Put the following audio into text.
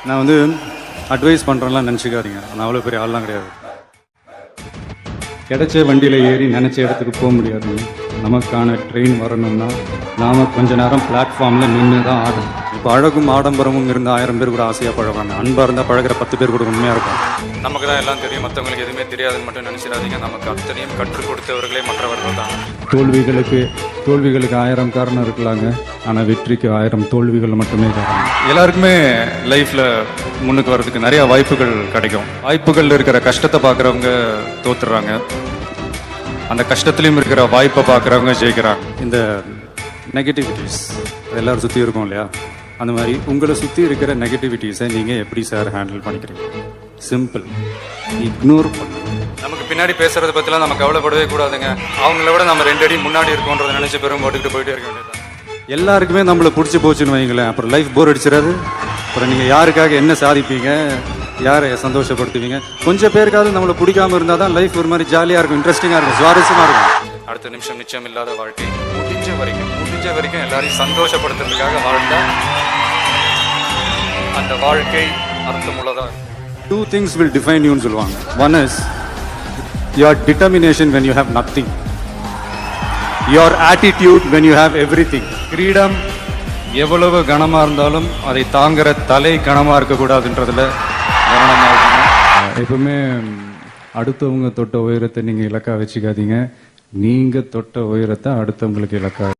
நான் வந்து அட்வைஸ் பண்ணுறேன்லாம் நினச்சிக்காதீங்க. நான் அவ்வளோ பெரிய ஆள்லாம் கிடையாது. கிடைச்ச வண்டியில் ஏறி நினச்ச இடத்துக்கு போக முடியாதுங்க. நமக்கான ட்ரெயின் வரணும்னா நாம் கொஞ்ச நேரம் பிளாட்ஃபார்மில் நின்று தான் ஆடணும். இப்போ அழகும் ஆடம்பரமும் இருந்த 1000 பேர் கூட ஆசையாக பழகுவாங்க. அன்பாக இருந்தால் பழகிற 10 பேர் கூட உண்மையாக இருக்கும். நமக்கு தான் எல்லாம் தெரியும், மற்றவங்களுக்கு எதுவுமே தெரியாதுன்னு மட்டும் நினச்சிடாதீங்க. நமக்கு அத்தனையும் கற்றுக் கொடுத்தவர்களே மற்றவர்கள் தான். தோல்விகளுக்கு 1000 காரணம் இருக்கலாங்க, ஆனால் வெற்றிக்கு 1000 தோல்விகள் மட்டுமே காரணம். எல்லாருக்குமே லைஃப்பில் முன்னுக்கு வர்றதுக்கு நிறைய வாய்ப்புகள் கிடைக்கும். வாய்ப்புகள் இருக்கிற கஷ்டத்தை பார்க்குறவங்க தோத்துடுறாங்க, அந்த கஷ்டத்துலையும் இருக்கிற வாய்ப்பை பார்க்குறவங்க ஜெயிக்கிறாங்க. இந்த நெகட்டிவிட்டிஸ் எல்லாரும் சுற்றி இருக்கும் இல்லையா, அந்த மாதிரி உங்களை சுற்றி இருக்கிற நெகட்டிவிட்டிஸை நீங்கள் எப்படி சார் ஹேண்டில் பண்ணிக்கிறீங்க? சிம்பிள், இக்னோர் பண்ணுங்க. நமக்கு பின்னாடி பேசுறதை பற்றிலாம் நம்ம கவலைப்படவே கூடாதுங்க. அவங்கள விட நம்ம 2 அடி முன்னாடி இருக்கோன்றதை நினச்சி பெரும் போட்டுக்கிட்டு போயிட்டே இருக்க வேண்டியது. எல்லாருக்குமே நம்மளை பிடிச்சி போச்சுன்னு வைங்களேன், அப்புறம் லைஃப் போர் அடிச்சிடாது. அப்புறம் நீங்கள் யாருக்காக என்ன சாதிப்பீங்க, யாரை சந்தோஷப்படுத்துவீங்க? கொஞ்சம் பேருக்காவது நம்மளை பிடிக்காம இருந்தால் தான் லைஃப் ஒரு மாதிரி ஜாலியாக இருக்கும், இன்ட்ரெஸ்டிங்காக இருக்கும், சுவாரஸ்யமாக இருக்கும். அடுத்த நிமிஷம் நிச்சயம் இல்லாத வாழ்க்கை. முடிஞ்ச வரைக்கும் எல்லாரையும் சந்தோஷப்படுத்துறதுக்காக வாழ்ந்தா அந்த வாழ்க்கை அர்த்தமுள்ளதா. 2 things will define you ன்னு சொல்லுவாங்க. One is your determination when you have nothing, your attitude when you have everything. கிரீடம் எவ்வளவு கனமா இருந்தாலும் அதை தாங்குற தலை கனமா இருக்கக்கூடாதுன்றதுல கவனமா இருக்கணும். எப்பவுமே அடுத்தவங்க தொட்ட உயரத்தை நீங்க இலக்கா வச்சுக்காதீங்க, நீங்க தொட்ட உயரத்தை அடுத்தவங்களுக்கு இலக்கா